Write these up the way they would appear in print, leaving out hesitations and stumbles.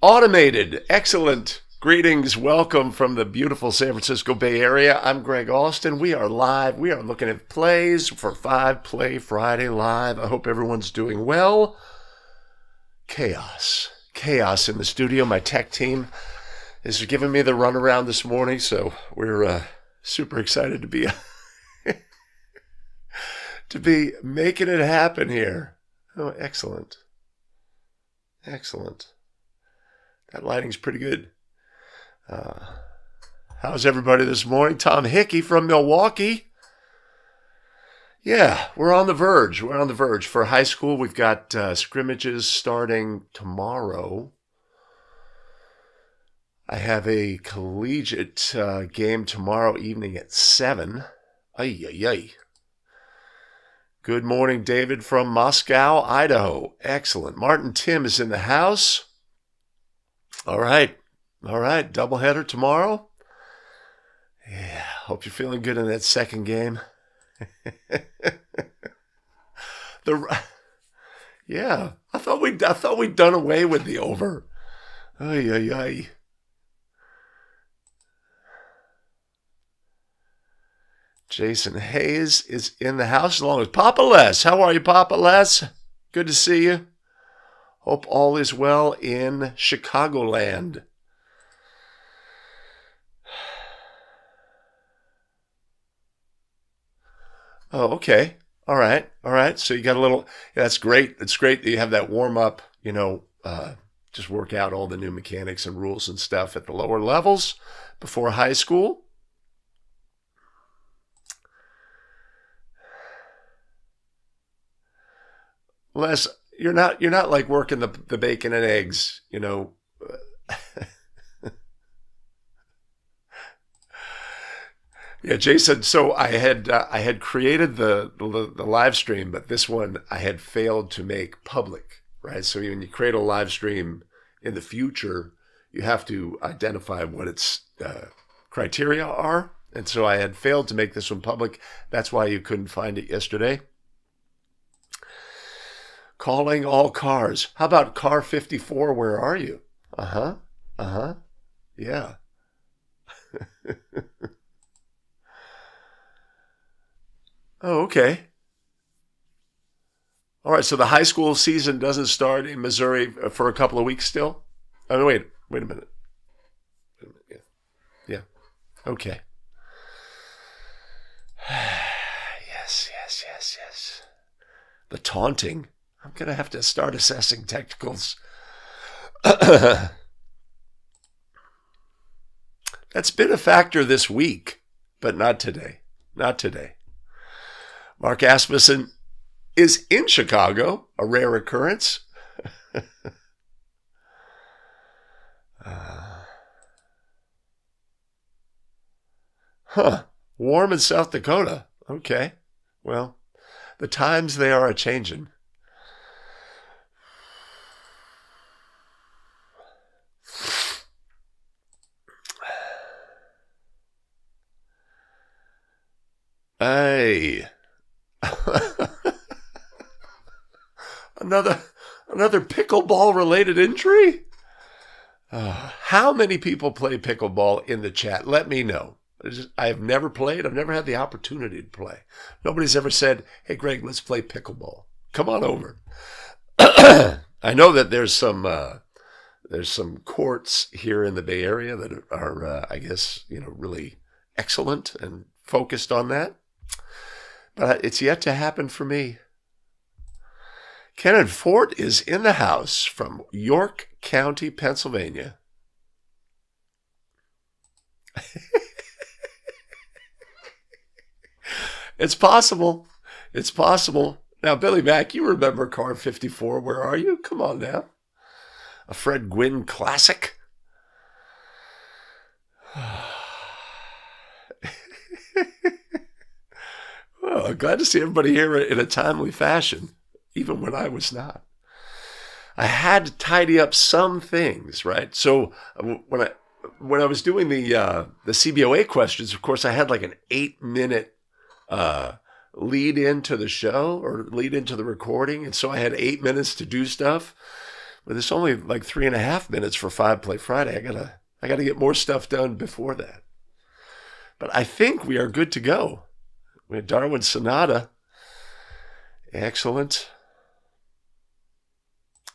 Automated. Excellent. Greetings. Welcome from the beautiful San Francisco Bay Area. I'm Greg Austin. We are live. We are looking at plays for 5 Play Friday Live. I hope everyone's doing well. Chaos in the studio. My tech team is giving me the runaround this morning, so we're super excited to be to be making it happen here. Oh, excellent. That lighting's pretty good. How's everybody this morning? Tom Hickey from Milwaukee. Yeah, we're on the verge. For high school, we've got scrimmages starting tomorrow. I have a collegiate game tomorrow evening at 7. Ay. Good morning, David from Moscow, Idaho. Excellent. Martin Tim is in the house. All right. Doubleheader tomorrow. Yeah, hope you're feeling good in that second game. I thought we'd done away with the over. Ay. Jason Hayes is in the house along with Papa Les. How are you, Papa Les? Good to see you. Hope all is well in Chicagoland. Oh, okay. All right. So you got a little, that's great. It's great that you have that warm up, just work out all the new mechanics and rules and stuff at the lower levels before high school. Les, you're not like working the bacon and eggs, Yeah, Jason. So I had created the live stream, but this one I had failed to make public, right? So when you create a live stream in the future, you have to identify what its criteria are, and so I had failed to make this one public. That's why you couldn't find it yesterday. Calling all cars. How about car 54? Where are you? Yeah. Oh, okay. All right, so the high school season doesn't start in Missouri for a couple of weeks still? Oh, wait a minute. Yeah. Okay. Yes. The taunting. I'm going to have to start assessing technicals. That's been a factor this week, but not today. Mark Asmussen is in Chicago, a rare occurrence. Warm in South Dakota. Okay. Well, the times they are a-changin'. Hey. Another pickleball related injury? How many people play pickleball in the chat? Let me know. I've never played. I've never had the opportunity to play. Nobody's ever said, "Hey, Greg, let's play pickleball. Come on over." I know that there's some courts here in the Bay Area that are, I guess, really excellent and focused on that. But it's yet to happen for me. Kenneth Fort is in the house from York County, Pennsylvania. It's possible. Now, Billy Mack, you remember car 54. Where are you? Come on now. A Fred Gwynn classic. Well, I'm glad to see everybody here in a timely fashion, even when I was not. I had to tidy up some things, right? So when I was doing the CBOA questions, of course, I had like an 8-minute lead into the show or lead into the recording, and so I had 8 minutes to do stuff. But it's only like 3.5 minutes for 5 Play Friday. I gotta get more stuff done before that. But I think we are good to go. We had Darwin Sonata. Excellent.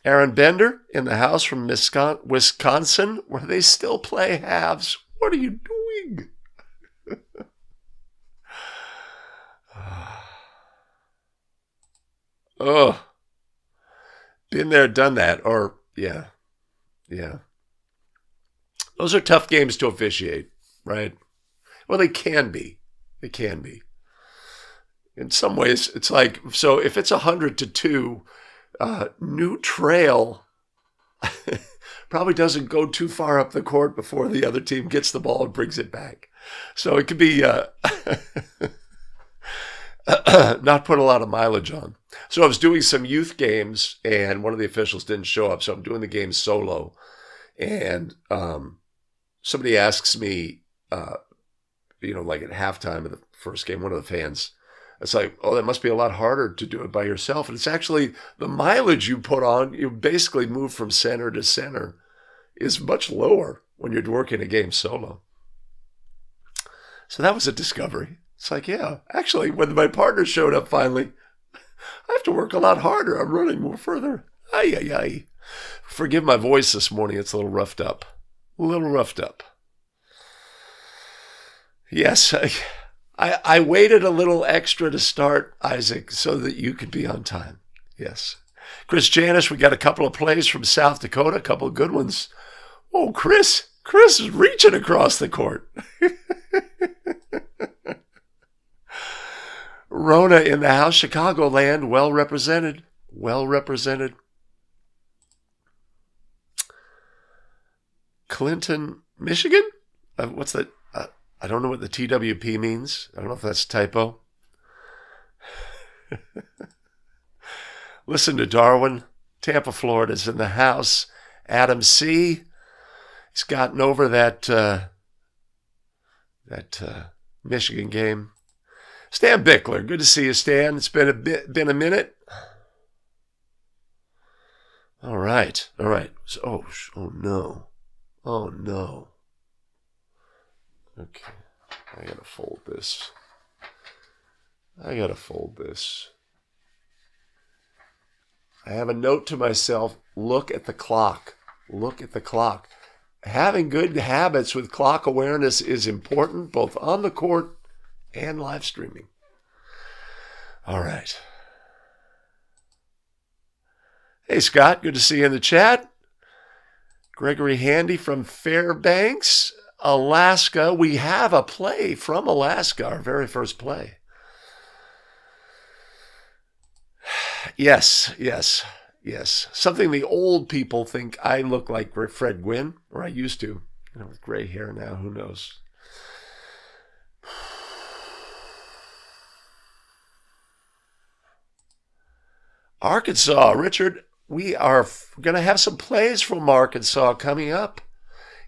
Aaron Bender in the house from Wisconsin, where they still play halves. What are you doing? Oh, been there, done that. Or, yeah. Those are tough games to officiate, right? Well, they can be. They can be. In some ways, it's like, so if it's 100-2, New Trail probably doesn't go too far up the court before the other team gets the ball and brings it back. So it could be not put a lot of mileage on. So I was doing some youth games, and one of the officials didn't show up, so I'm doing the game solo. And somebody asks me, like at halftime of the first game, one of the fans, it's like, oh, that must be a lot harder to do it by yourself. And it's actually the mileage you put on, you basically move from center to center, is much lower when you're working a game solo. So that was a discovery. It's like, yeah, actually, when my partner showed up finally, I have to work a lot harder. I'm running more further. Ay. Forgive my voice this morning. It's a little roughed up. Yes, I waited a little extra to start, Isaac, so that you could be on time. Yes. Chris Janish, we got a couple of plays from South Dakota, a couple of good ones. Oh, Chris is reaching across the court. Rona in the house, Chicagoland, well represented. Clinton, Michigan? What's that? I don't know what the TWP means. I don't know if that's a typo. Listen to Darwin. Tampa, Florida's in the house. Adam C. He's gotten over that Michigan game. Stan Bickler, good to see you, Stan. It's been a minute. All right. So, oh no. Okay, I gotta fold this. I have a note to myself, look at the clock. Having good habits with clock awareness is important, both on the court and live streaming. All right. Hey, Scott, good to see you in the chat. Gregory Handy from Fairbanks, Alaska. We have a play from Alaska, our very first play. Yes. Something the old people think I look like Fred Gwynn, or I used to. With gray hair now, who knows? Arkansas, Richard, we are going to have some plays from Arkansas coming up.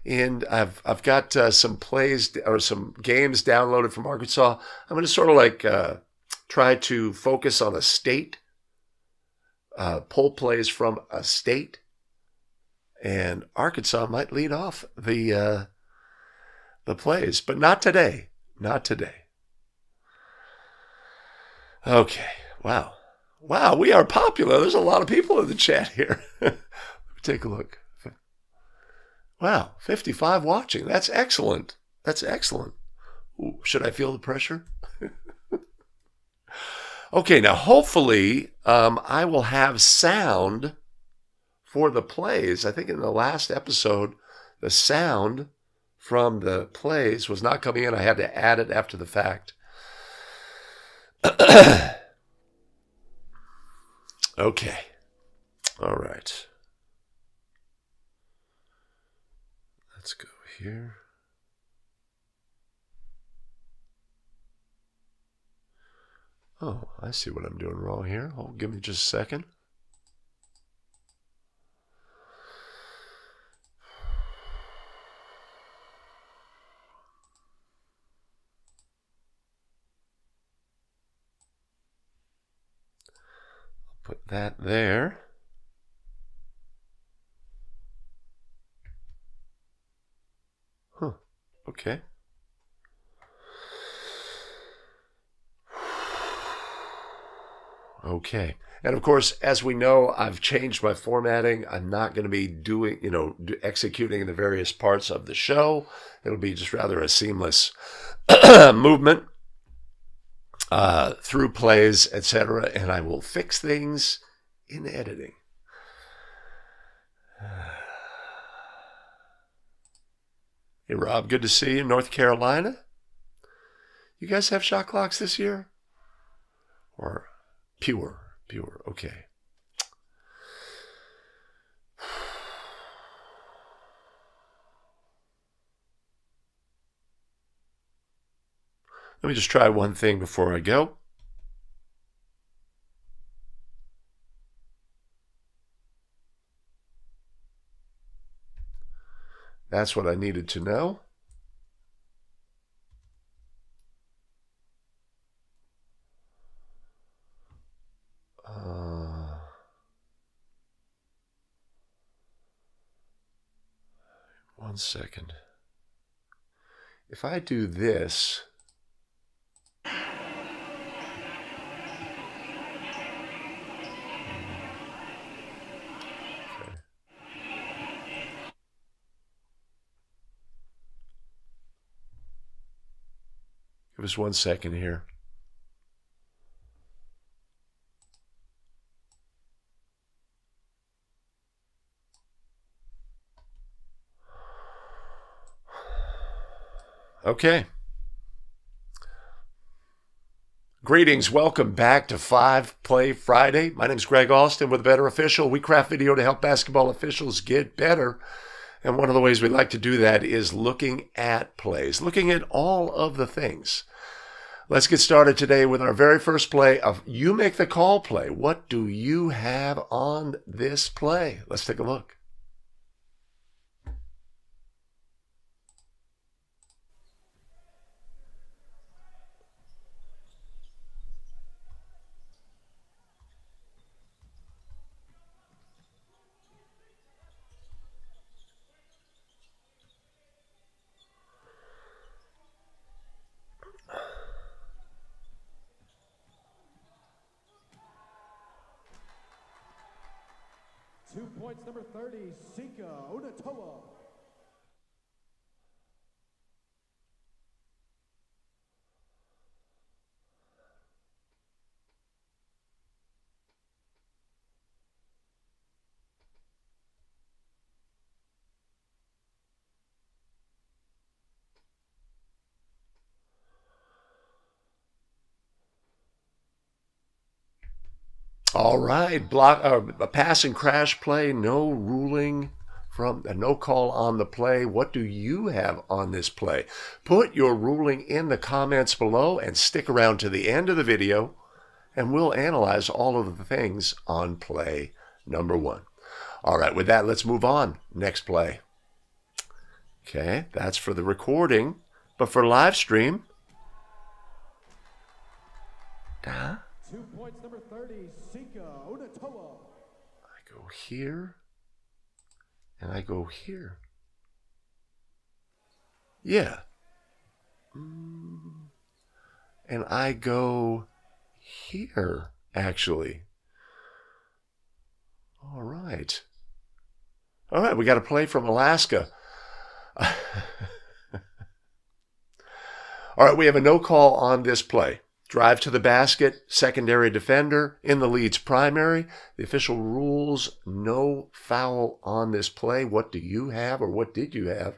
And I've got some plays or some games downloaded from Arkansas. I'm going to sort of try to focus on a state, pull plays from a state. And Arkansas might lead off the plays, but not today. Okay, wow, we are popular. There's a lot of people in the chat here. Let me take a look. Wow, 55 watching. That's excellent. Ooh, should I feel the pressure? Okay, now hopefully I will have sound for the plays. I think in the last episode, the sound from the plays was not coming in. I had to add it after the fact. Okay. All right. Let's go here. Oh, I see what I'm doing wrong here. Oh, give me just a second. I'll put that there. Okay. Okay. And of course, as we know, I've changed my formatting. I'm not going to be doing, executing the various parts of the show. It'll be just rather a seamless movement through plays, etc. And I will fix things in editing. Hey, Rob, good to see you. North Carolina? You guys have shot clocks this year? Or pure, okay. Let me just try one thing before I go. That's what I needed to know. One second. If I do this, give us 1 second here. Okay. Greetings. Welcome back to 5 Play Friday. My name is Greg Austin with Better Official. We craft video to help basketball officials get better. And one of the ways we like to do that is looking at plays, looking at all of the things. Let's get started today with our very first play of You Make the Call play. What do you have on this play? Let's take a look. Points number 30, Sika Unatoa. All right, a pass and crash play, no ruling from no call on the play. What do you have on this play? Put your ruling in the comments below and stick around to the end of the video, and we'll analyze all of the things on play number 1. All right, with that, let's move on. Next play. Okay, that's for the recording, but for live stream. 2 points number 30, Sika Unatoa. I go here, and I go here. Yeah. And I go here, actually. All right. All right, we got a play from Alaska. All right, we have a no call on this play. Drive to the basket, secondary defender in the Leeds primary. The official rules, no foul on this play. What do you have, or what did you have?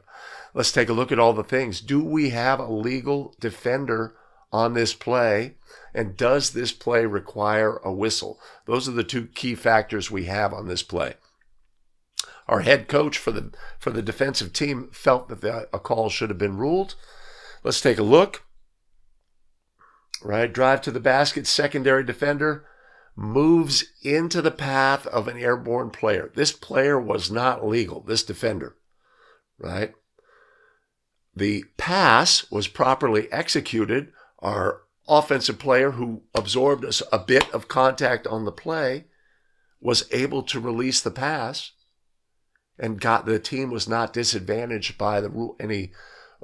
Let's take a look at all the things. Do we have a legal defender on this play? And does this play require a whistle? Those are the 2 key factors we have on this play. Our head coach for the defensive team felt that a call should have been ruled. Let's take a look. Right, drive to the basket, secondary defender moves into the path of an airborne player. This player was not legal, this defender, right? The pass was properly executed. Our offensive player, who absorbed a bit of contact on the play, was able to release the pass, and the team was not disadvantaged by any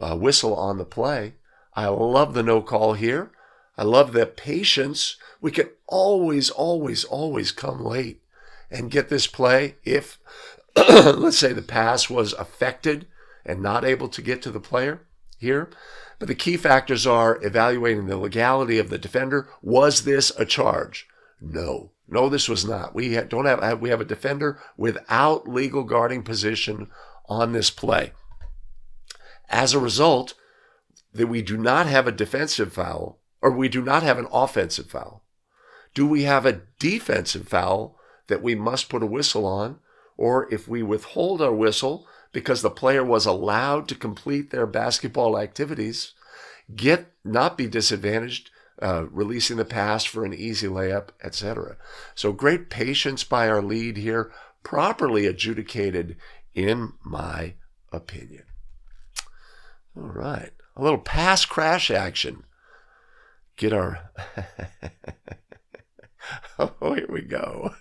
whistle on the play. I love the no call here. I love the patience. We can always, always, always come late and get this play if, let's say, the pass was affected and not able to get to the player here. But the key factors are evaluating the legality of the defender. Was this a charge? No. No, this was not. We have a defender without legal guarding position on this play. As a result, that we do not have a defensive foul, or we do not have an offensive foul. Do we have a defensive foul that we must put a whistle on? Or if we withhold our whistle because the player was allowed to complete their basketball activities, not be disadvantaged, releasing the pass for an easy layup, etc. So great patience by our lead here, properly adjudicated in my opinion. All right, a little pass crash action. Get our... Oh, here we go.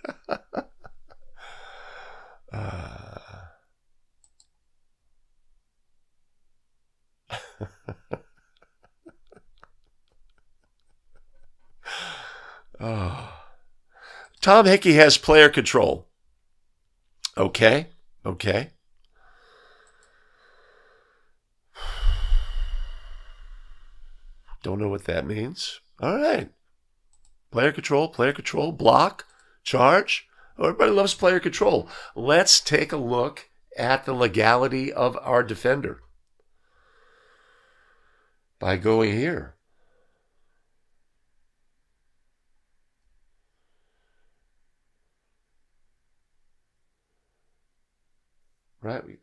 Oh. Tom Hickey has player control. Okay. Don't know what that means. All right. Player control, block, charge. Everybody loves player control. Let's take a look at the legality of our defender by going here. Right. It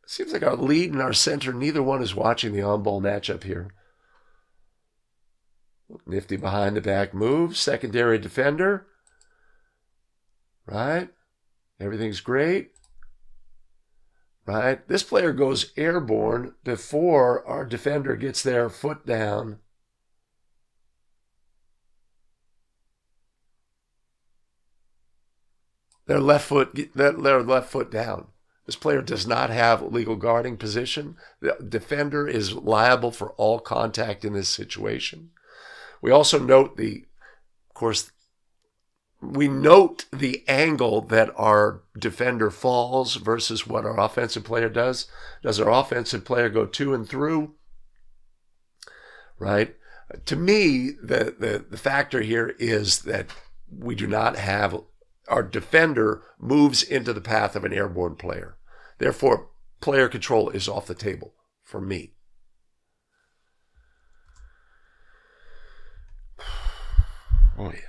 seems like our lead and our center, neither one is watching the on-ball matchup here. Nifty behind the back move, secondary defender. Right? Everything's great. Right? This player goes airborne before our defender gets their foot down. Their left foot down. This player does not have legal guarding position. The defender is liable for all contact in this situation. We also note we note the angle that our defender falls versus what our offensive player does. Does our offensive player go to and through? Right? To me, the factor here is that we do not have, our defender moves into the path of an airborne player. Therefore, player control is off the table for me. Oh, yeah.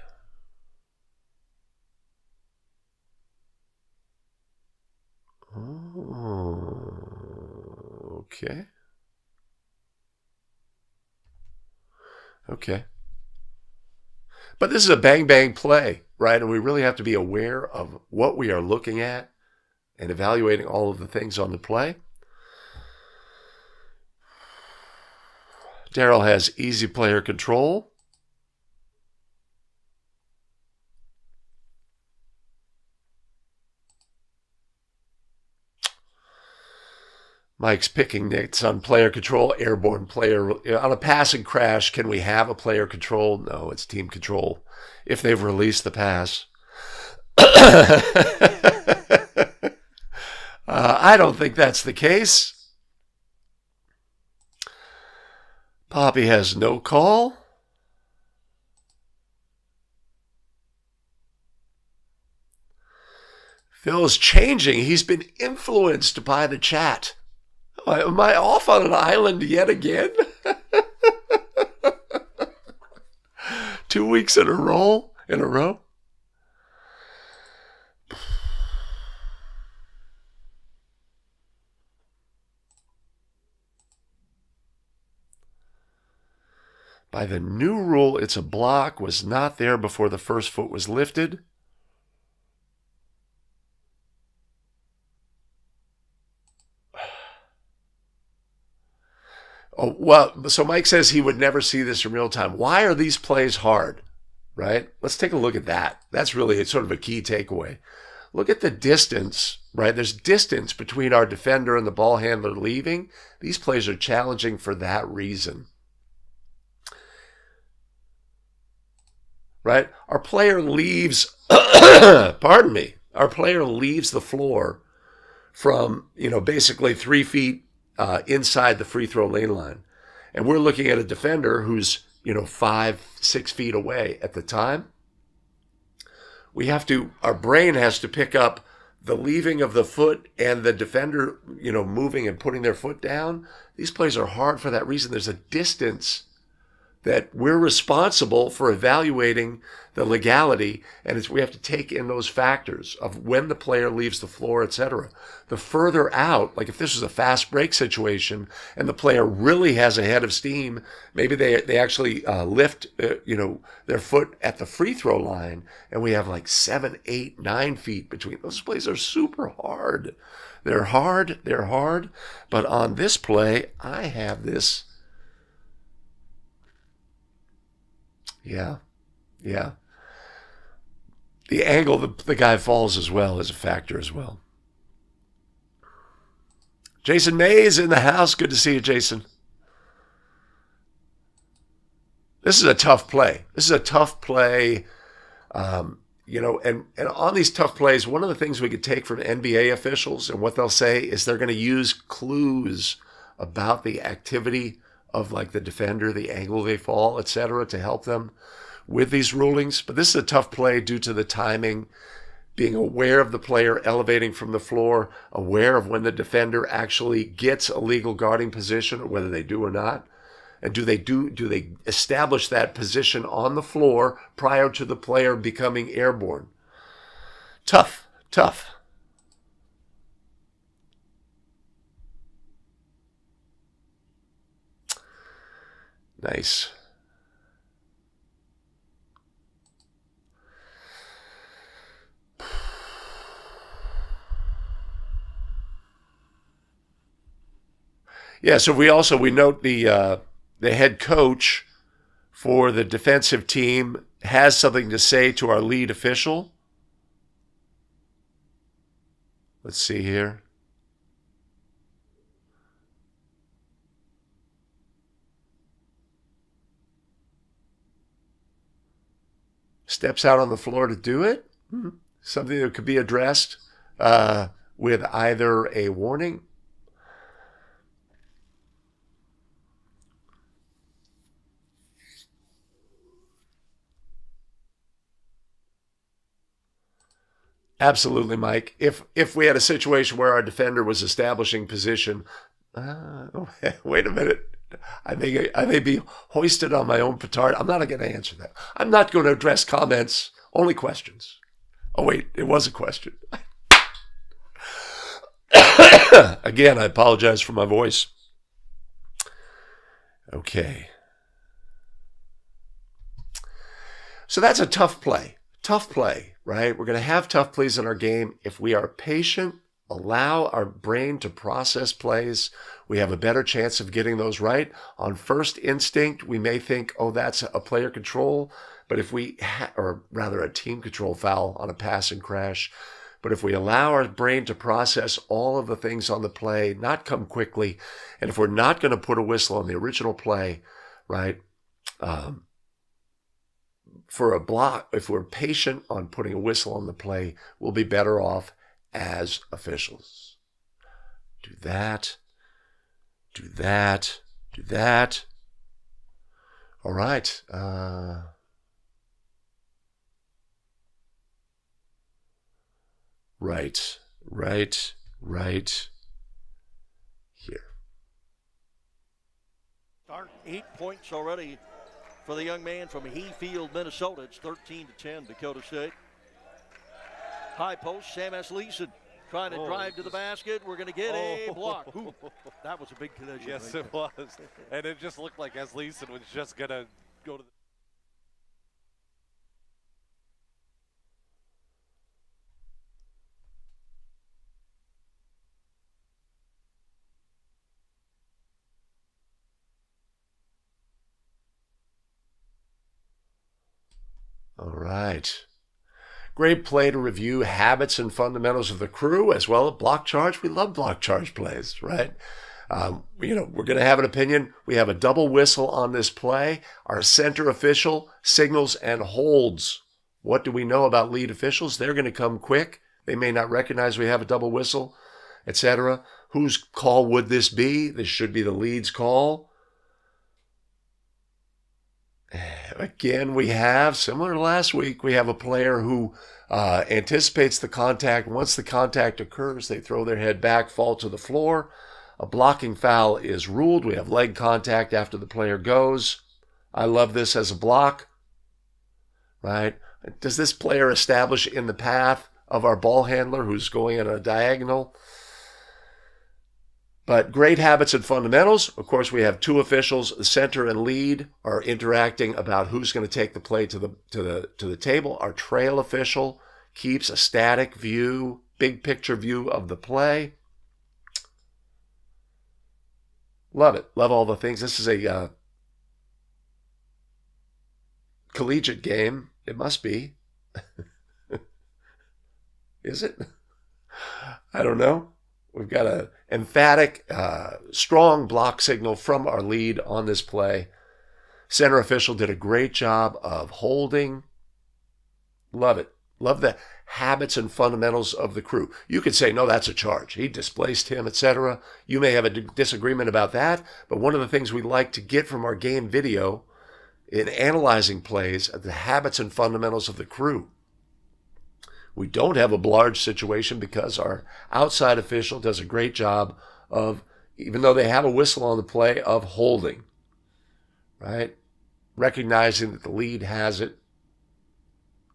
Oh, okay. Okay. But this is a bang-bang play, right? And we really have to be aware of what we are looking at and evaluating all of the things on the play. Darryl has easy player control. Mike's picking nits on player control, airborne player. On a passing crash, can we have a player control? No, it's team control if they've released the pass. I don't think that's the case. Poppy has no call. Phil's changing. He's been influenced by the chat. Am I off on an island yet again? 2 weeks in a row? By the new rule, it's a block, was not there before the first foot was lifted. Oh, well, so Mike says he would never see this in real time. Why are these plays hard, right? Let's take a look at that. That's really sort of a key takeaway. Look at the distance, right? There's distance between our defender and the ball handler leaving. These plays are challenging for that reason. Right? Our player leaves, pardon me, our player leaves the floor from, basically 3 feet inside the free throw lane line. And we're looking at a defender who's, 5-6 feet away at the time. Our brain has to pick up the leaving of the foot and the defender, moving and putting their foot down. These plays are hard for that reason. There's a distance that we're responsible for evaluating the legality, and we have to take in those factors of when the player leaves the floor, etc. The further out, like if this was a fast break situation and the player really has a head of steam, maybe they actually lift their foot at the free throw line, and we have like 7, 8, 9 feet between. Those plays are super hard. They're hard, but on this play, I have this. Yeah. The angle the guy falls as well is a factor as well. Jason Mays in the house. Good to see you, Jason. This is a tough play. And on these tough plays, one of the things we could take from NBA officials and what they'll say is they're going to use clues about the activity of like the defender, the angle they fall, etc., to help them with these rulings. But this is a tough play due to the timing, being aware of the player elevating from the floor, aware of when the defender actually gets a legal guarding position, or whether they do or not. And do they establish that position on the floor prior to the player becoming airborne? Tough. Nice. Yeah, so we note the head coach for the defensive team has something to say to our lead official. Let's see here. Steps out on the floor to do it. Something that could be addressed with either a warning. Absolutely, Mike. If we had a situation where our defender was establishing position, wait a minute. I may be hoisted on my own petard. I'm not going to answer that. I'm not going to address comments, only questions. Oh, wait, it was a question. Again, I apologize for my voice. Okay. So that's a tough play. Tough play, right? We're going to have tough plays in our game. If we are patient, allow our brain to process plays, we have a better chance of getting those right. On first instinct, we may think, oh, that's a player control. But if or rather a team control foul on a pass and crash. But if we allow our brain to process all of the things on the play, not come quickly, and if we're not going to put a whistle on the original play, right, for a block, if we're patient on putting a whistle on the play, we'll be better off as officials. Do that. All right. Right here. Start 8 points already for the young man from Hayfield, Minnesota. It's 13-10, Dakota State. High post, Sam S. Leeson trying to drive to the basket. We're going to get a block. Ooh, that was a big collision. Yes, right it was. And it just looked like S. Leeson was just going to go to the... All right. Great play to review habits and fundamentals of the crew, as well as block charge. We love block charge plays, right? We're going to have an opinion. We have a double whistle on this play. Our center official signals and holds. What do we know about lead officials? They're going to come quick. They may not recognize we have a double whistle, etc. Whose call would this be? This should be the lead's call. Again, we have, similar to last week, we have a player who anticipates the contact. Once the contact occurs, they throw their head back, fall to the floor. A blocking foul is ruled. We have leg contact after the player goes. I love this as a block, right? Does this player establish in the path of our ball handler who's going on a diagonal? But great habits and fundamentals. Of course, we have two officials. The center and lead are interacting about who's going to take the play to the table. Our trail official keeps a static view, big picture view of the play. Love it. Love all the things. This is a collegiate game. It must be. Is it? I don't know. We've got an emphatic, strong block signal from our lead on this play. Center official did a great job of holding. Love it. Love the habits and fundamentals of the crew. You could say, no, that's a charge. He displaced him, etc. You may have a disagreement about that, but one of the things we like to get from our game video in analyzing plays are the habits and fundamentals of the crew. We don't have a large situation because our outside official does a great job of, even though they have a whistle on the play, of holding, right? Recognizing that the lead has it.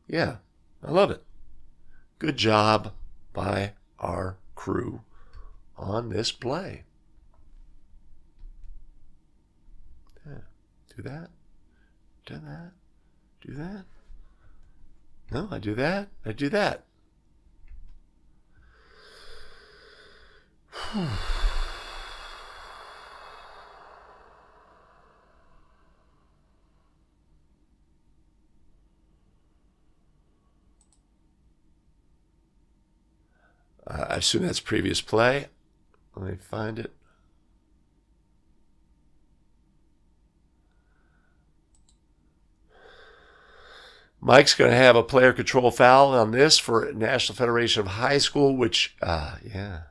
Yeah, I love it. Good job by our crew on this play. Yeah. Do that. Do that. Do that. No, I do that. I do that. I assume that's previous play. Let me find it. Mike's going to have a player control foul on this for National Federation of High School, which, yeah.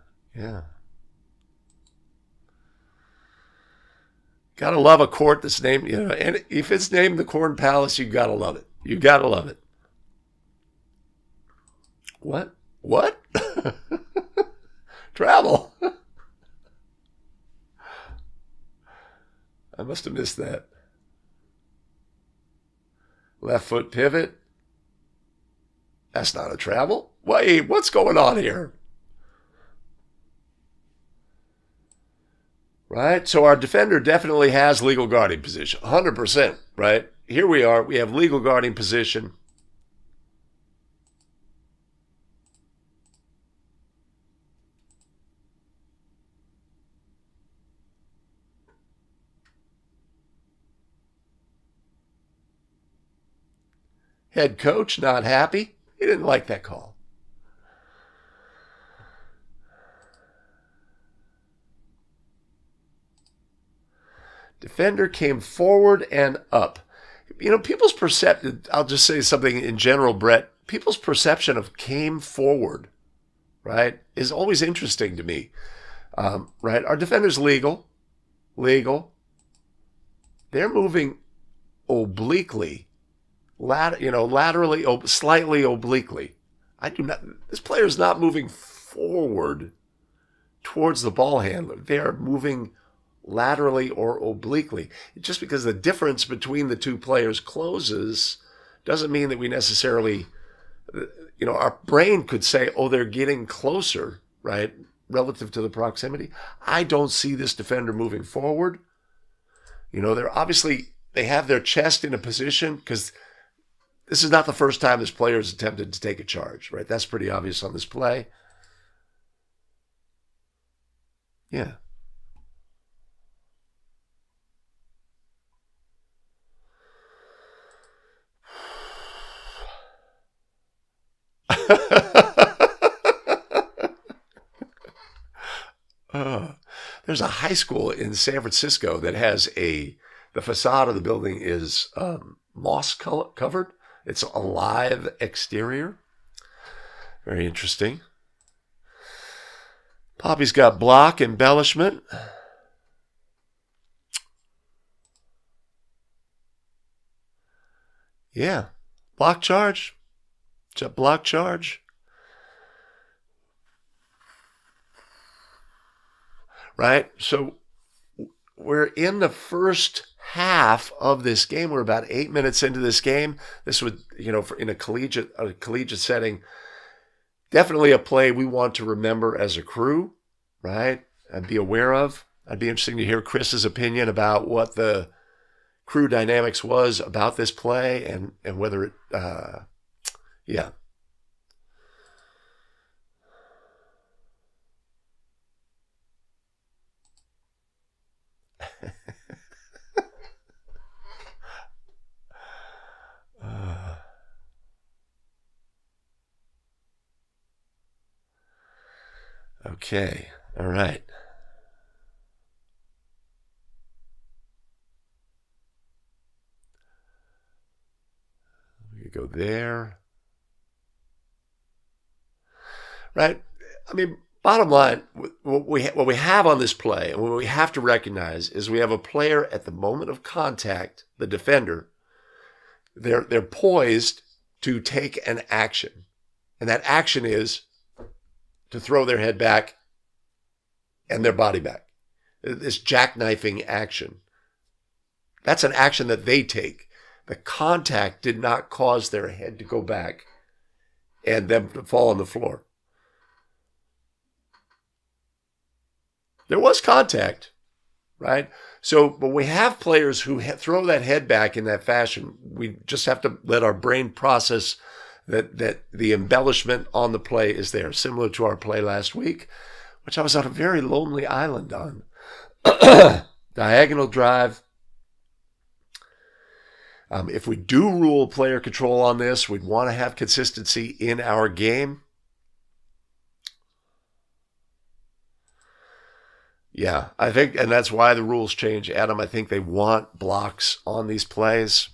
Gotta love a court that's named, and if it's named the Corn Palace, you gotta love it. You gotta love it. What? Travel. I must have missed that. Left foot pivot. That's not a travel. Wait, what's going on here? Right? So our defender definitely has legal guarding position. 100%, right? Here we are. We have legal guarding position. Head coach not happy. He didn't like that call. Defender came forward and up. People's perception, I'll just say something in general, Brett. People's perception of came forward, right, is always interesting to me. Right? Our defender's legal. They're moving obliquely. Laterally, slightly obliquely. This player is not moving forward towards the ball handler. They are moving laterally or obliquely. Just because the difference between the two players closes doesn't mean that we necessarily, our brain could say, oh, they're getting closer, right, relative to the proximity. I don't see this defender moving forward. They have their chest in a position because this is not the first time this player has attempted to take a charge, right? That's pretty obvious on this play. Yeah. There's a high school in San Francisco that has the facade of the building is moss covered. It's a live exterior. Very interesting. Poppy's got block embellishment. Yeah, block charge. It's a block charge. Right? So we're in the first half of this game. We're about 8 minutes into this game. This would, in a collegiate setting, definitely a play we want to remember as a crew, right? And be aware of. I'd be interested to hear Chris's opinion about what the crew dynamics was about this play and whether it, yeah. Okay, all right. We go there. Right? I mean, bottom line, what we have on this play and what we have to recognize is we have a player at the moment of contact, the defender, they're poised to take an action. And that action is to throw their head back and their body back. This jackknifing action. That's an action that they take. The contact did not cause their head to go back and them to fall on the floor. There was contact, right? So, but we have players who throw that head back in that fashion. We just have to let our brain process that the embellishment on the play is there, similar to our play last week, which I was on a very lonely island on. Diagonal drive. If we do rule player control on this, we'd want to have consistency in our game. Yeah, I think, and that's why the rules change, Adam. I think they want blocks on these plays.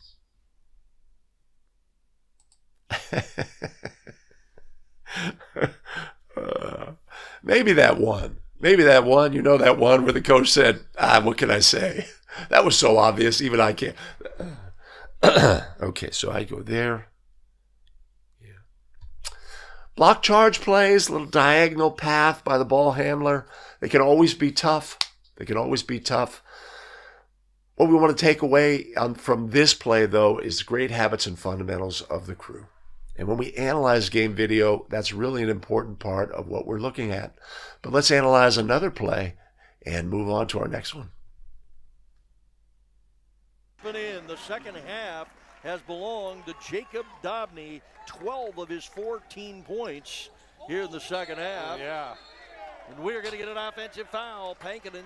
Maybe that one. You know that one where the coach said, what can I say? That was so obvious, even I can't. Okay, so I go there. Yeah. Block charge plays, little diagonal path by the ball handler. They can always be tough. What we want to take away from this play, though, is great habits and fundamentals of the crew. And when we analyze game video, that's really an important part of what we're looking at. But let's analyze another play and move on to our next one. In the second half has belonged to Jacob Dobney, 12 of his 14 points here in the second half. Yeah. And we're going to get an offensive foul. Pankinen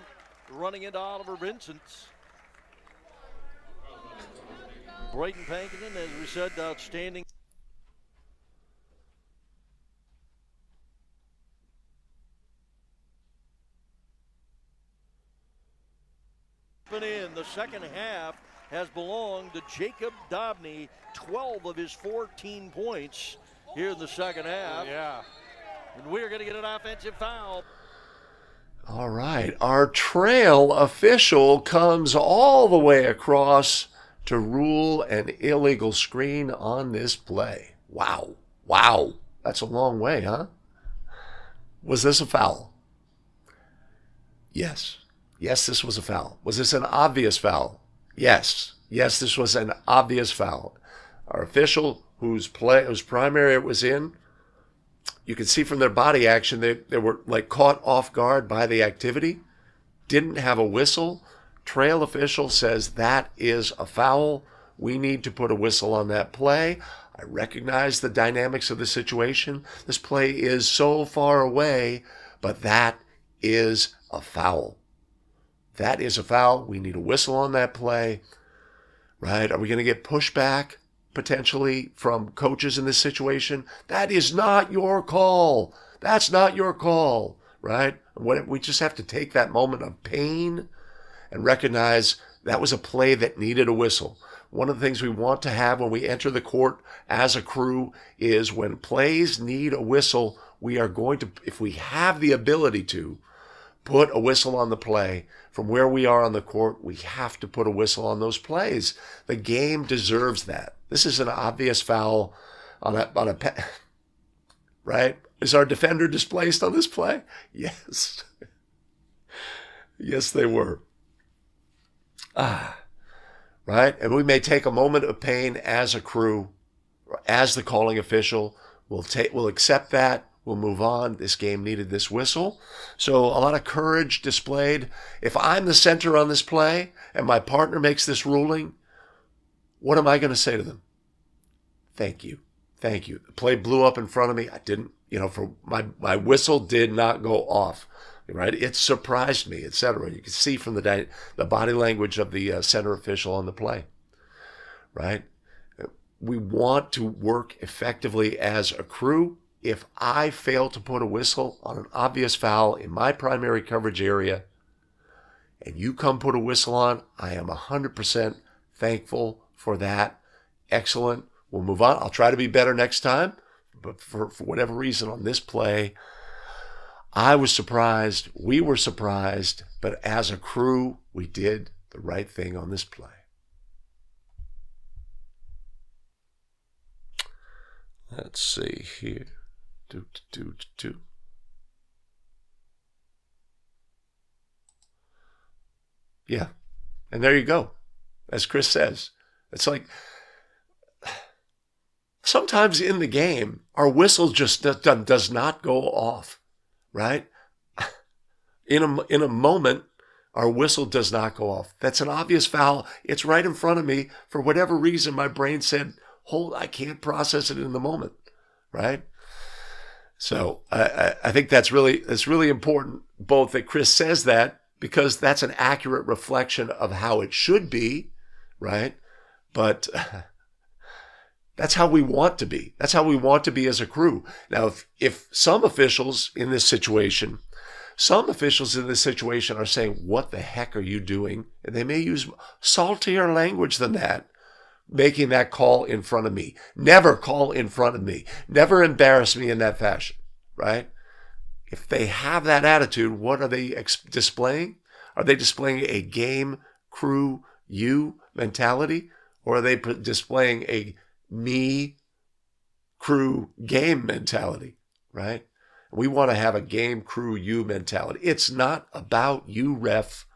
running into Oliver Vincent. Braden Pankinen, as we said, outstanding. In the second half has belonged to Jacob Dobney, 12 of his 14 points here in the second half. Yeah. And we're going to get an offensive foul. All right, our trail official comes all the way across to rule an illegal screen on this play. Wow, that's a long way, huh? Was this a foul? Yes, this was a foul. Was this an obvious foul? Yes, this was an obvious foul. Our official, whose primary it was in, you can see from their body action, they were like caught off guard by the activity, didn't have a whistle. Trail official says that is a foul. We need to put a whistle on that play. I recognize the dynamics of the situation. This play is so far away, but that is a foul. That is a foul. We need a whistle on that play, right? Are we going to get pushback? potentially from coaches in this situation. That is not your call. That's not your call, right? We just have to take that moment of pain and recognize that was a play that needed a whistle. One of the things we want to have when we enter the court as a crew is when plays need a whistle, we are going to, if we have the ability to, put a whistle on the play. From where we are on the court, we have to put a whistle on those plays. The game deserves that. This is an obvious foul on a right? Is our defender displaced on this play? Yes. Yes, they were. Right? And we may take a moment of pain as a crew, as the calling official. We'll accept that. We'll move on. This game needed this whistle. So a lot of courage displayed. If I'm the center on this play and my partner makes this ruling, what am I going to say to them? Thank you. Thank you. The play blew up in front of me. I didn't, for my whistle did not go off. Right? It surprised me, etc. You can see from the body language of the center official on the play. Right? We want to work effectively as a crew. If I fail to put a whistle on an obvious foul in my primary coverage area and you come put a whistle on, I am 100% thankful for that. Excellent. We'll move on. I'll try to be better next time. But for whatever reason on this play, I was surprised. We were surprised. But as a crew, we did the right thing on this play. Let's see here. Yeah. And there you go. As Chris says, it's like sometimes in the game, our whistle just does not go off, right? In a moment, our whistle does not go off. That's an obvious foul. It's right in front of me. For whatever reason, my brain said, I can't process it in the moment, right? So I think that's really important, both that Chris says that, because that's an accurate reflection of how it should be, right? But that's how we want to be. That's how we want to be as a crew. Now, if some officials in this situation are saying, what the heck are you doing? And they may use saltier language than that, making that call in front of me. Never call in front of me. Never embarrass me in that fashion, right? If they have that attitude, what are they displaying? Are they displaying a game, crew, you mentality? Or are they displaying a me, crew, game mentality, right? We want to have a game, crew, you mentality. It's not about you, ref.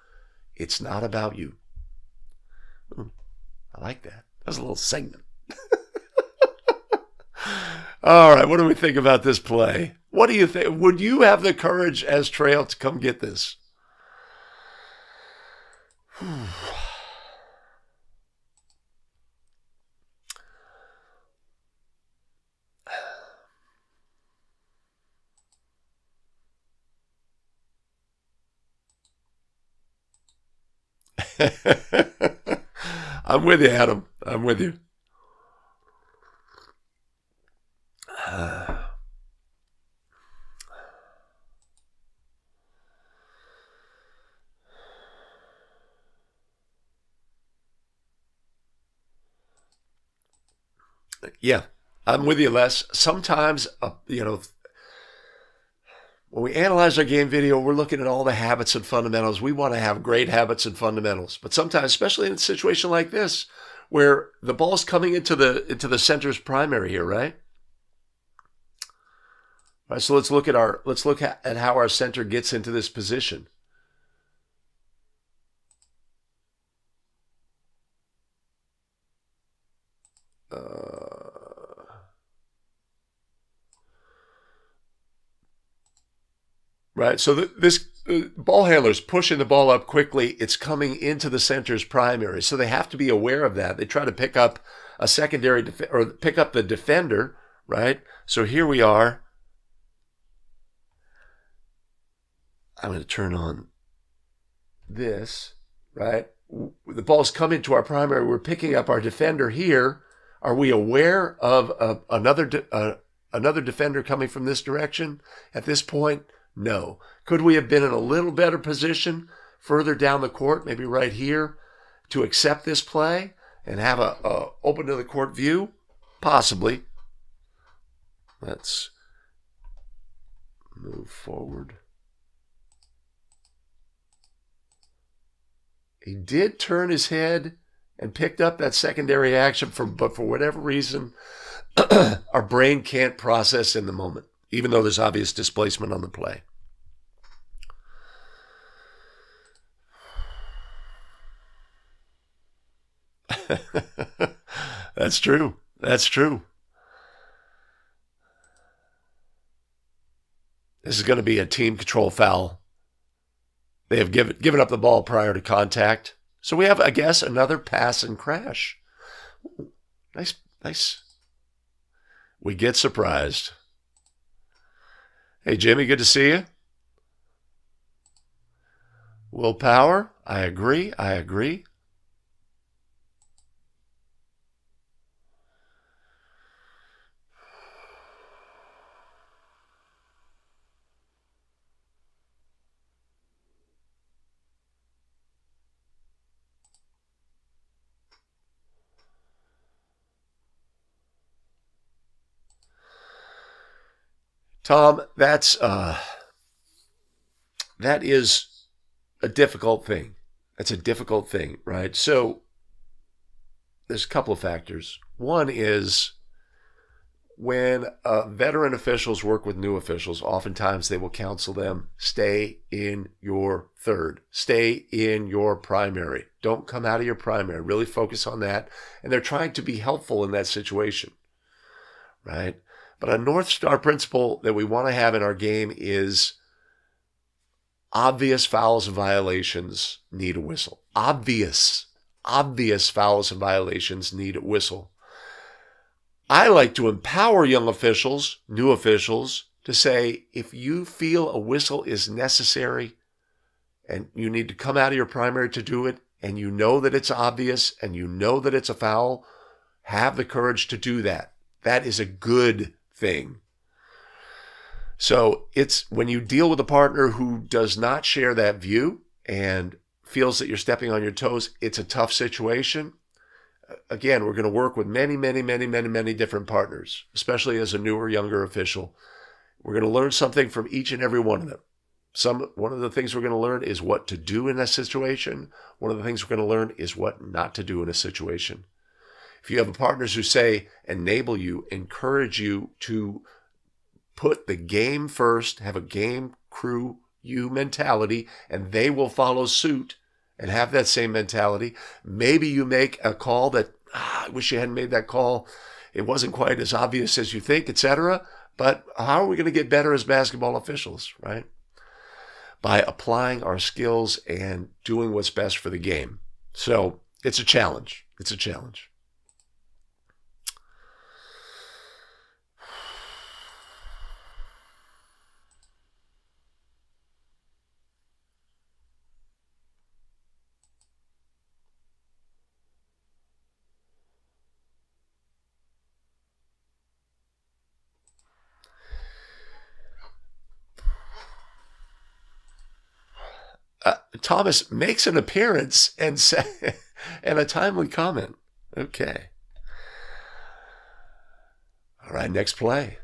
It's not about you. I like that. That was a little segment. All right, what do we think about this play? What do you think? Would you have the courage as Trail to come get this? I'm with you, Adam. I'm with you. Yeah, I'm with you, Les. Sometimes, when we analyze our game video, we're looking at all the habits and fundamentals. We want to have great habits and fundamentals. But sometimes, especially in a situation like this, where the ball's coming into the center's primary here, right? All right, so let's look at how our center gets into this position. Right, so this ball handler's pushing the ball up quickly. It's coming into the center's primary, so they have to be aware of that. They try to pick up a secondary or pick up the defender, right? So here we are. I'm going to turn on this, right? The ball's coming to our primary. We're picking up our defender here, Are we aware of another defender coming from this direction? At this point, no. Could we have been in a little better position further down the court, maybe right here, to accept this play and have a open to the court view? Possibly. Let's move forward. He did turn his head and picked up that secondary action, but for whatever reason, our brain can't process in the moment, even though there's obvious displacement on the play. That's true. That's true. This is going to be a team control foul. They have given up the ball prior to contact. So we have, I guess, another pass and crash. Ooh, nice. We get surprised. Hey, Jimmy, good to see you. Willpower, I agree. Tom, that is a difficult thing. That's a difficult thing, right? So there's a couple of factors. One is when veteran officials work with new officials, oftentimes they will counsel them, stay in your third, stay in your primary. Don't come out of your primary. Really focus on that. And they're trying to be helpful in that situation, right? But a North Star principle that we want to have in our game is obvious fouls and violations need a whistle. Obvious fouls and violations need a whistle. I like to empower young officials, new officials, to say, if you feel a whistle is necessary and you need to come out of your primary to do it, and you know that it's obvious and you know that it's a foul, have the courage to do that. That is a good thing. So it's when you deal with a partner who does not share that view and feels that you're stepping on your toes, it's a tough situation. Again, we're going to work with many different partners, especially as a newer, younger official. We're going to learn something from each and every one of them. One of the things we're going to learn is what to do in a situation. One of the things we're going to learn is what not to do in a situation. If you have partners who say, enable you, encourage you to put the game first, have a game crew you mentality, and they will follow suit and have that same mentality. Maybe you make a call that, I wish you hadn't made that call. It wasn't quite as obvious as you think, etc. But how are we going to get better as basketball officials, right? By applying our skills and doing what's best for the game. So it's a challenge. It's a challenge. Thomas makes an appearance and a timely comment. Okay. All right, next play.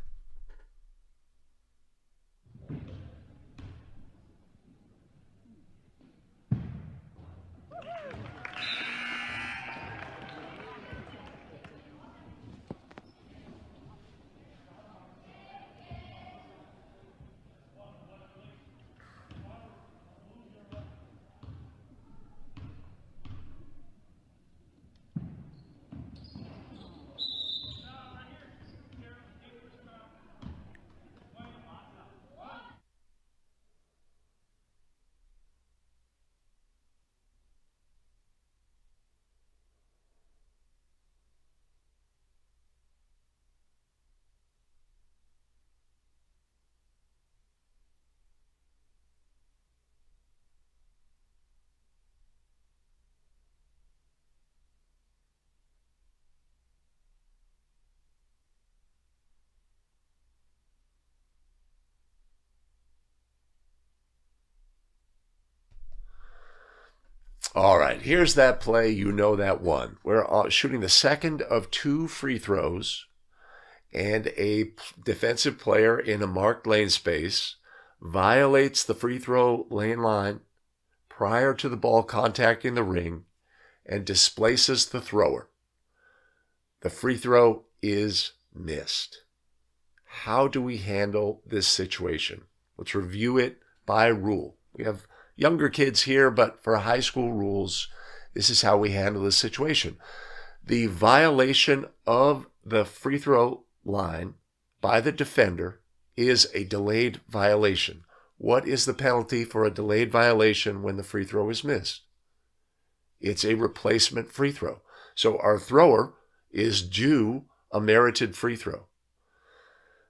All right, here's that play. You know that one. We're shooting the second of 2 free throws, and a defensive player in a marked lane space violates the free throw lane line prior to the ball contacting the ring and displaces the thrower. The free throw is missed. How do we handle this situation? Let's review it by rule. We have younger kids here, but for high school rules, this is how we handle this situation. The violation of the free throw line by the defender is a delayed violation. What is the penalty for a delayed violation when the free throw is missed? It's a replacement free throw. So our thrower is due a merited free throw.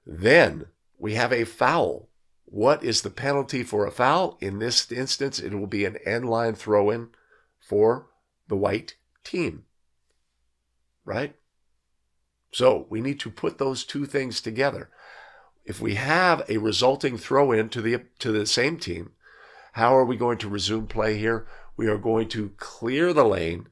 Then we have a foul. What is the penalty for a foul? In this instance, it will be an end line throw-in for the white team. Right? So we need to put those two things together. If we have a resulting throw-in to the same team, how are we going to resume play here? We are going to clear the lane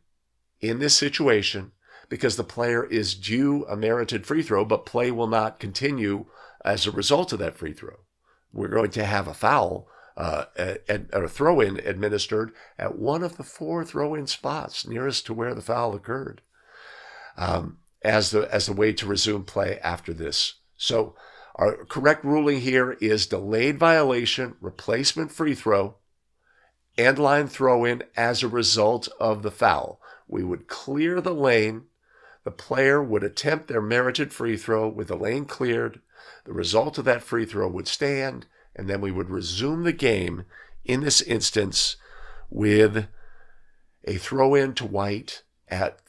in this situation because the player is due a merited free throw, but play will not continue as a result of that free throw. We're going to have a foul, a throw-in administered at one of the 4 throw-in spots nearest to where the foul occurred, as the way to resume play after this. So our correct ruling here is delayed violation, replacement free throw, end line throw-in as a result of the foul. We would clear the lane. The player would attempt their merited free throw with the lane cleared. The result of that free throw would stand, and then we would resume the game, in this instance, with a throw-in to white at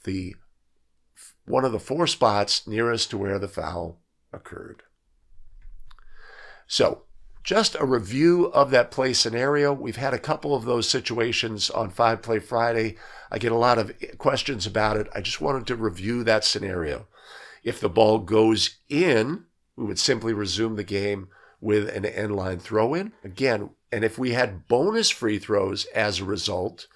one of the 4 spots nearest to where the foul occurred. So, just a review of that play scenario. We've had a couple of those situations on 5 Play Friday. I get a lot of questions about it. I just wanted to review that scenario. If the ball goes in, we would simply resume the game with an end line throw-in. Again, and if we had bonus free throws as a result,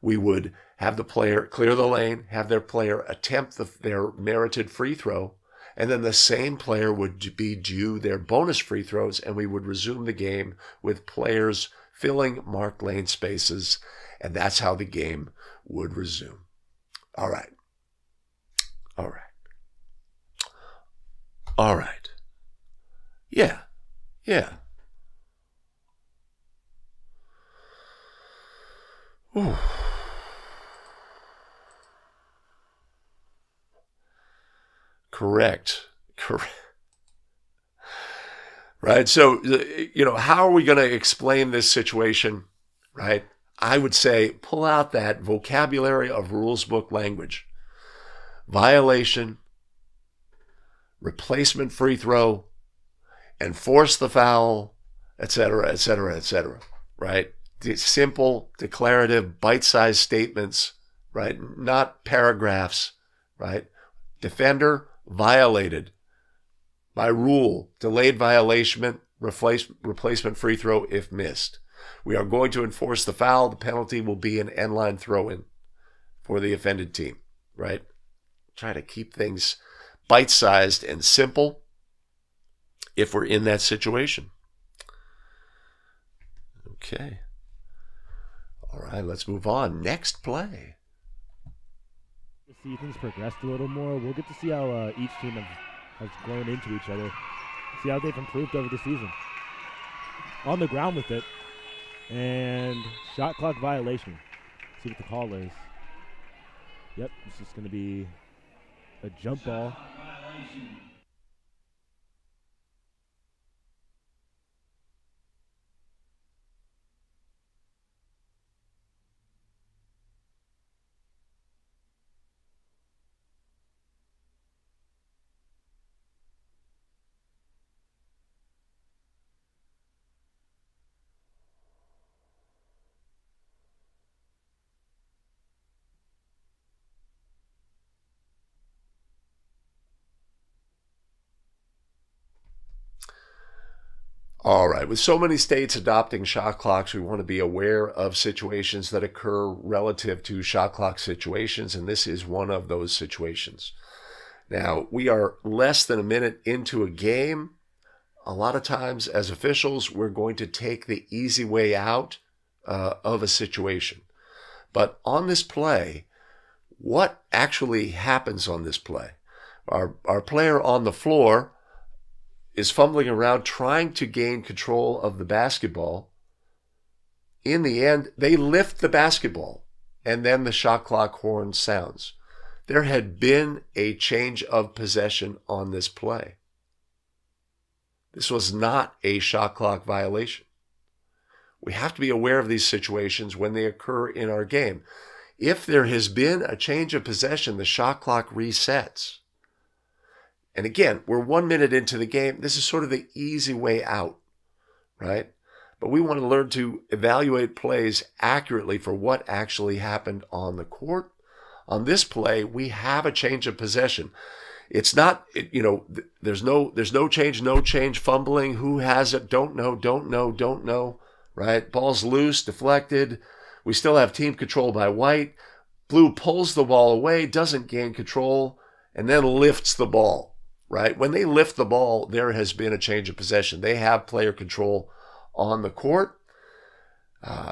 we would have the player clear the lane, have their player attempt their merited free throw, and then the same player would be due their bonus free throws, and we would resume the game with players filling marked lane spaces, and that's how the game would resume. All right. All right. All right. Yeah. Yeah. Ooh. Correct. Right. So, how are we going to explain this situation? Right. I would say pull out that vocabulary of rules book language. Violation, replacement free throw, enforce the foul, etc., etc., etc. Right. Simple, declarative, bite-sized statements. Right. Not paragraphs. Right. Defender violated by rule, delayed violation, replacement free throw if missed. We are going to enforce the foul. The penalty will be an end line throw-in for the offended team, right? Try to keep things bite-sized and simple if we're in that situation. Okay. All right, let's move on. Next play. See things progressed a little more. We'll get to see how each team has grown into each other. See how they've improved over the season. On the ground with it. And shot clock violation. See what the call is. Yep, this is going to be a jump ball. All right. With so many states adopting shot clocks, we want to be aware of situations that occur relative to shot clock situations, and this is one of those situations. Now, we are less than a minute into a game. A lot of times, as officials, we're going to take the easy way out of a situation. But on this play, what actually happens on this play? Our player on the floor is fumbling around trying to gain control of the basketball. In the end, they lift the basketball, and then the shot clock horn sounds. There had been a change of possession on this play. This was not a shot clock violation. We have to be aware of these situations when they occur in our game. If there has been a change of possession, the shot clock resets. And again, we're 1 minute into the game. This is sort of the easy way out, right? But we want to learn to evaluate plays accurately for what actually happened on the court. On this play, we have a change of possession. It's not, there's no change, fumbling. Who has it? Don't know, right? Ball's loose, deflected. We still have team control by white. Blue pulls the ball away, doesn't gain control, and then lifts the ball, right? When they lift the ball, there has been a change of possession. They have player control on the court.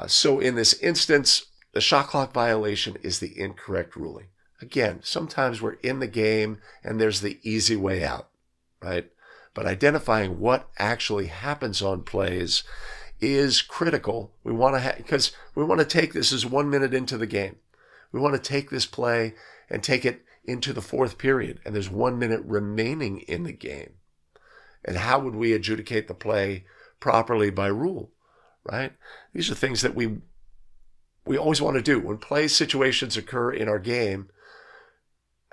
So in this instance, the shot clock violation is the incorrect ruling. Again, sometimes we're in the game and there's the easy way out, right? But identifying what actually happens on plays is critical. We want to because we want to take this as 1 minute into the game. We want to take this play and take it into the fourth period, and there's 1 minute remaining in the game. And how would we adjudicate the play properly by rule, right? These are things that we always want to do. When play situations occur in our game,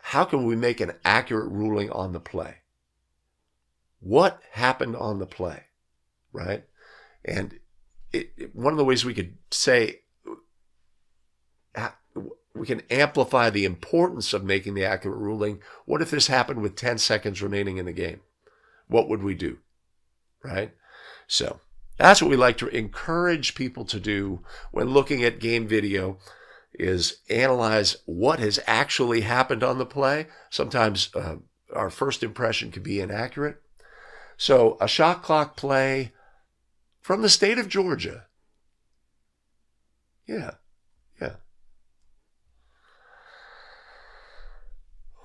how can we make an accurate ruling on the play? What happened on the play, right? And one of the ways we could say, we can amplify the importance of making the accurate ruling. What if this happened with 10 seconds remaining in the game? What would we do, right? So that's what we like to encourage people to do when looking at game video, is analyze what has actually happened on the play. Sometimes our first impression can be inaccurate. So a shot clock play from the state of Georgia. Yeah.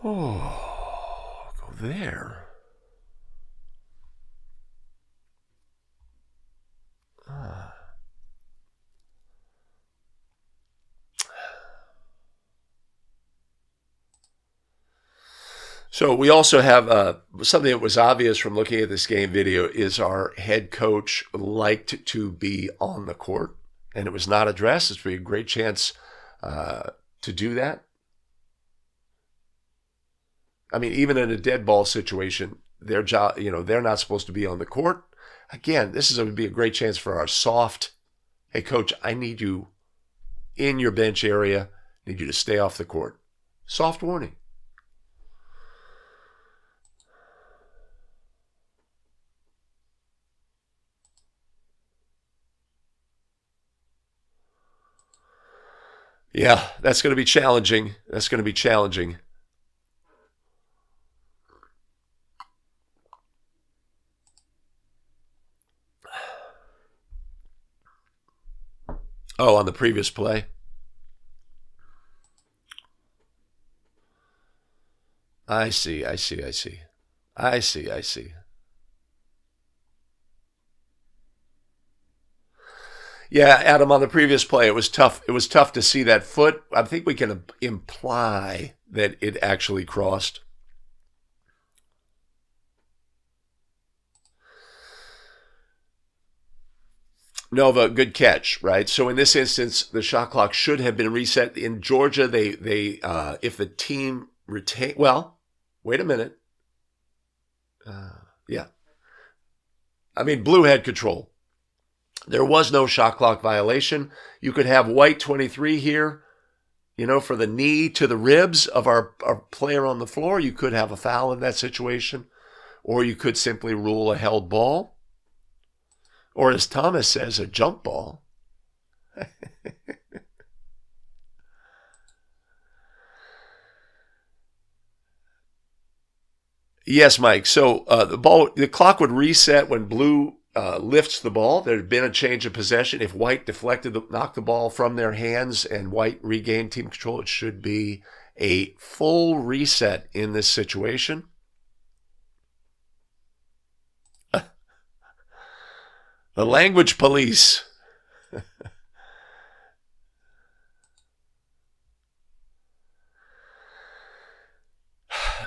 Oh, go there. So we also have something that was obvious from looking at this game video is our head coach liked to be on the court, and it was not addressed. It's a great chance to do that. I mean, even in a dead ball situation, their job, they're not supposed to be on the court. Again, this is going to be a great chance for our soft, hey, coach, I need you in your bench area. I need you to stay off the court. Soft warning. Yeah, that's going to be challenging. Oh, on the previous play. I see. Yeah, Adam, on the previous play, it was tough. It was tough to see that foot. I think we can imply that it actually crossed. Nova, good catch, right? So in this instance, the shot clock should have been reset. In Georgia, they if the team retain, well, wait a minute. Yeah. I mean, blue had control. There was no shot clock violation. You could have white 23 here, for the knee to the ribs of our player on the floor. You could have a foul in that situation, or you could simply rule a held ball. Or as Thomas says, a jump ball. Yes, Mike. So the clock would reset when blue lifts the ball. There had been a change of possession. If white knocked the ball from their hands and white regained team control, it should be a full reset in this situation. The language police.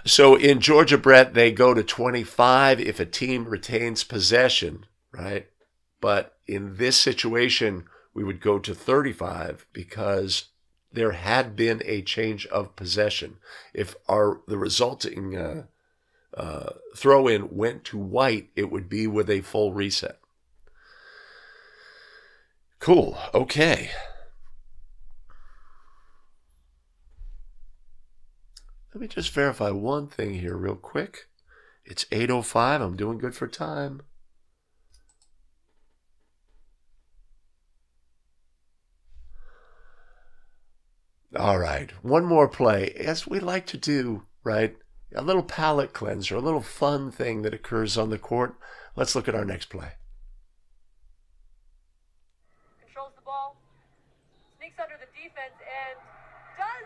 So in Georgia, Brett, they go to 25 if a team retains possession, right? But in this situation, we would go to 35 because there had been a change of possession. If the resulting throw-in went to white, it would be with a full reset. Cool. Okay. Let me just verify one thing here real quick. It's 8:05. I'm doing good for time. All right. One more play, as we like to do, right? A little palate cleanser, a little fun thing that occurs on the court. Let's look at our next play. Controls the ball, sneaks under the defense, and does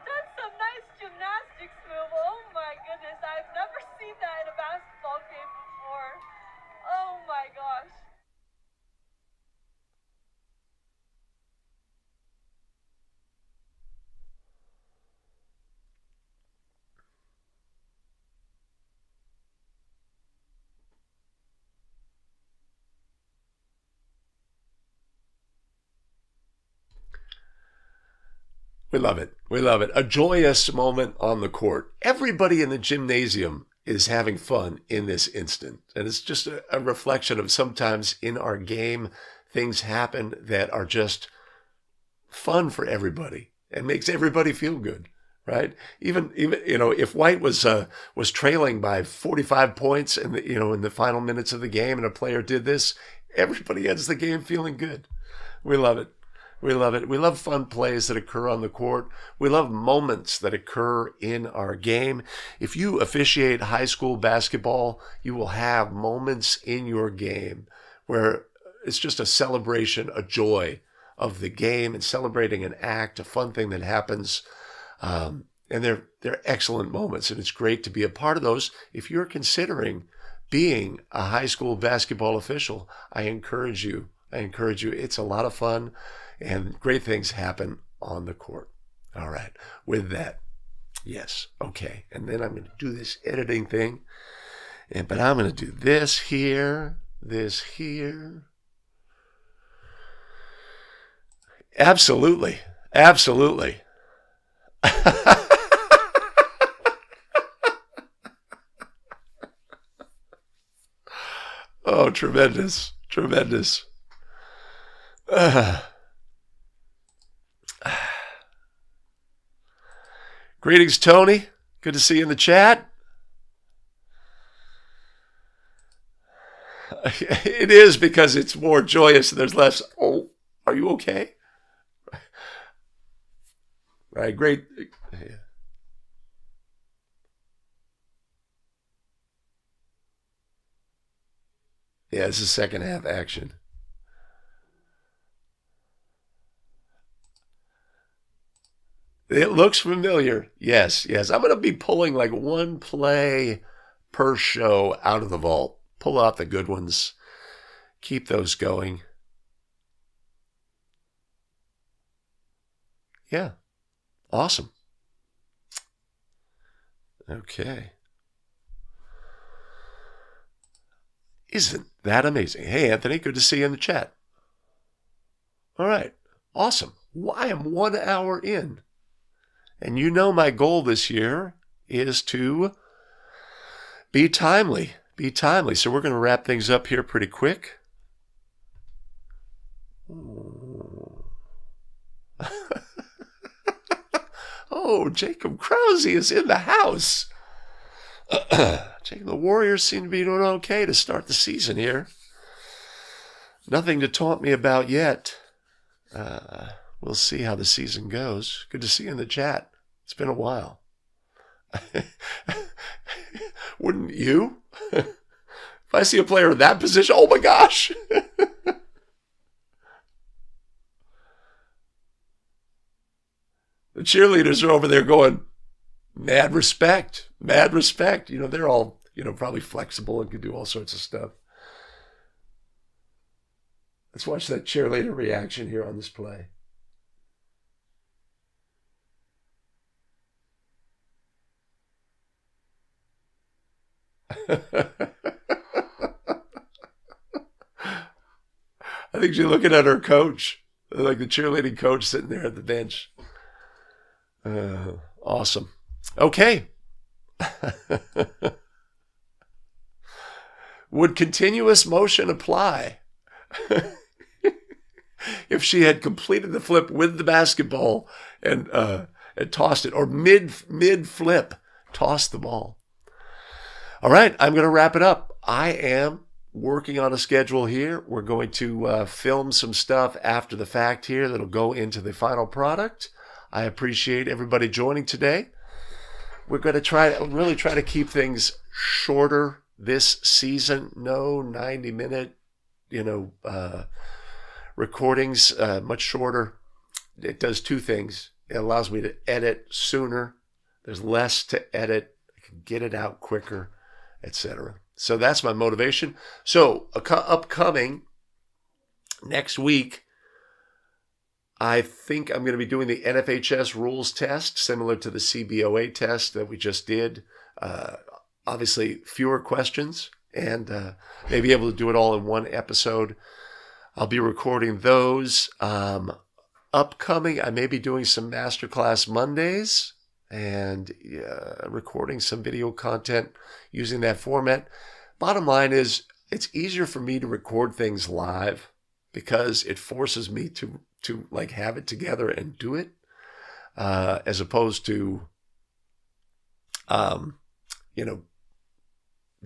does some nice gymnastics move. Oh my goodness, I've never seen that in a basketball game before. Oh my gosh. We love it. We love it. A joyous moment on the court. Everybody in the gymnasium is having fun in this instant. And it's just a reflection of sometimes in our game, things happen that are just fun for everybody and makes everybody feel good, right? Even if White was trailing by 45 points in the final minutes of the game and a player did this, everybody ends the game feeling good. We love it. We love it. We love fun plays that occur on the court. We love moments that occur in our game. If you officiate high school basketball, you will have moments in your game where it's just a celebration, a joy of the game and celebrating an act, a fun thing that happens. And they're excellent moments, and it's great to be a part of those. If you're considering being a high school basketball official, I encourage you. It's a lot of fun. And great things happen on the court. All right. With that, yes. Okay. And then I'm going to do this editing thing. But I'm going to do this here. Absolutely. Absolutely. Oh, tremendous. Tremendous. Greetings, Tony. Good to see you in the chat. It is because it's more joyous and there's less, oh, are you okay? Right, great. Yeah, it's the second half action. It looks familiar. Yes. I'm going to be pulling like one play per show out of the vault. Pull out the good ones. Keep those going. Yeah. Awesome. Okay. Isn't that amazing? Hey, Anthony, good to see you in the chat. All right. Awesome. Well, I am 1 hour in. And you know my goal this year is to be timely. So we're going to wrap things up here pretty quick. Oh, Jacob Krause is in the house. The Warriors seem to be doing okay to start the season here. Nothing to taunt me about yet. We'll see how the season goes. Good to see you in the chat. It's been a while. Wouldn't you? If I see a player in that position, oh my gosh. The cheerleaders are over there going, mad respect, mad respect. They're all, probably flexible and can do all sorts of stuff. Let's watch that cheerleader reaction here on this play. I think she's looking at her coach, like the cheerleading coach sitting there at the bench. Awesome. Okay. Would continuous motion apply if she had completed the flip with the basketball and tossed it, or mid flip, tossed the ball? All right, I'm going to wrap it up. I am working on a schedule here. We're going to film some stuff after the fact here that'll go into the final product. I appreciate everybody joining today. We're going to really try to keep things shorter this season. No 90-minute, recordings, much shorter. It does two things. It allows me to edit sooner. There's less to edit. I can get it out quicker, etc. So that's my motivation. So upcoming next week, I think I'm going to be doing the NFHS rules test, similar to the CBOA test that we just did. Obviously, fewer questions, and maybe able to do it all in one episode. I'll be recording those. Upcoming, I may be doing some masterclass Mondays and recording some video content using that format. Bottom line is, it's easier for me to record things live because it forces me to like have it together and do it, as opposed to,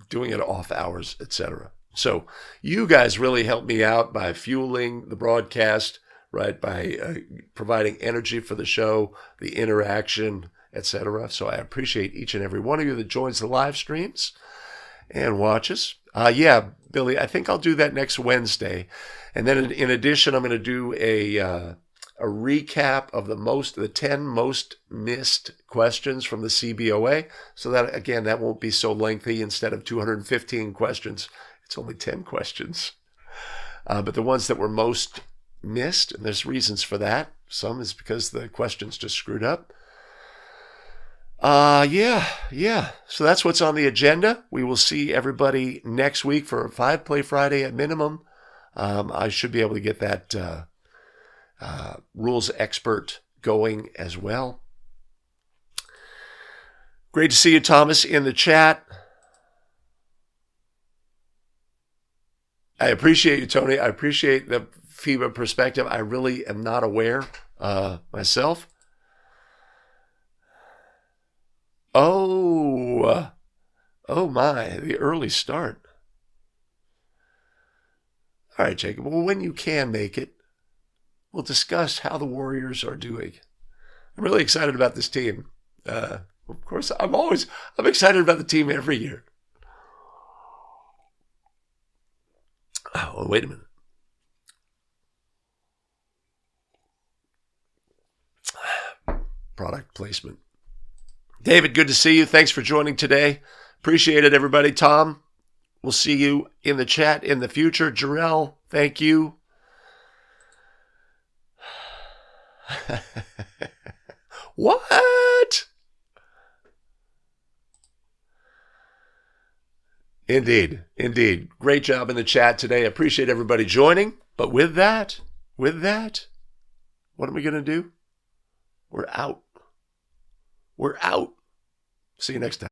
doing it off hours, etc. So you guys really help me out by fueling the broadcast, right? By providing energy for the show, the interaction, etc. So I appreciate each and every one of you that joins the live streams and watches. Yeah, Billy, I think I'll do that next Wednesday. And then in addition, I'm going to do a recap of the 10 most missed questions from the CBOA. So that, again, that won't be so lengthy. Instead of 215 questions, it's only 10 questions. But the ones that were most missed, and there's reasons for that. Some is because the questions just screwed up. Yeah. So that's what's on the agenda. We will see everybody next week for a 5-play Friday at minimum. I should be able to get that rules expert going as well. Great to see you, Thomas, in the chat. I appreciate you, Tony. I appreciate the FIBA perspective. I really am not aware myself. Oh my, the early start. All right, Jacob. Well, when you can make it, we'll discuss how the Warriors are doing. I'm really excited about this team. Of course, I'm excited about the team every year. Oh, wait a minute. Product placement. David, good to see you. Thanks for joining today. Appreciate it, everybody. Tom, we'll see you in the chat in the future. Jarrell, thank you. What? Indeed. Great job in the chat today. Appreciate everybody joining. But with that, what are we going to do? We're out. See you next time.